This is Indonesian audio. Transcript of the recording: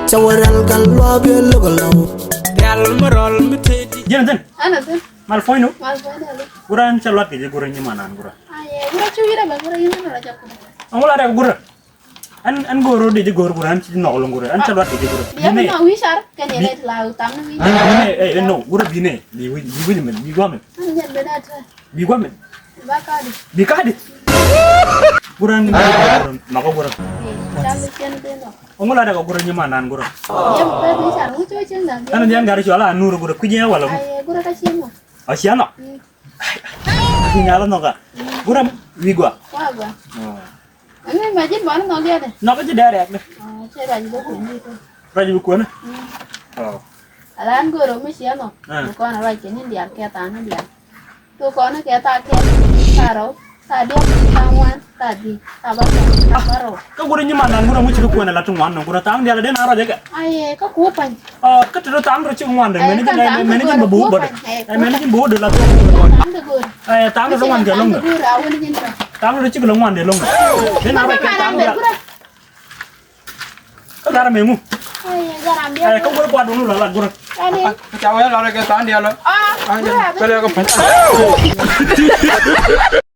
Sawaral kalwa bielo galau. Real merol metedi. Jangan. Ana tuh, Malfoy no. mal pada lu. Guran calwat ke guran nyaman gura. Aye, gua cuy bang, gua ini nora jago. Angul ada gura. An goro de gor guran ci nolong gura. An calwat ke gura. Dia mau wisar kan ya lihat laut tamu wi. No, gura bine. Bi men, bi gua men. Ana jangan beda tuh. Bi gua men. Bakal di. Bi kadit. Guran mako gura. Tapi kan itu. Angul ada guran nyaman gura. Dia bukan wisar, lu cuy cendah. Kan jangan garis wala nur gura kuje wala. Aye, gua kasih mau. Asiano. Nyala no ka. Gura wi gua. Wah gua. Ini majid mana mau dia deh. No ka jedare ak. Oh, saya rajin gua gitu. Raju ku na. Oh. Alan gua romi sih ano. Bukan orang ini dia kayak tanah dia. Tuh kono kayak tak taruh. Tadi tamuan tadi tabaro. Ka gura nyaman gura mu ci ku na latung wan gura tang dia la den aro jaga. Aye, kok kupan. Ka tuh tang ro ci wan de meni babu bod. Meni bo de la tu. Anda gur. Tang ro wan de long. Gur awal ni jentra. Tang ro ci long wan de long. Den aro ka tang dia. Ka dara memu. Aye, garam dia. Ka gura kwa dulu la gura. Ani. Kacau ya lalu ke tangan dia lo. Ah, Kalau ke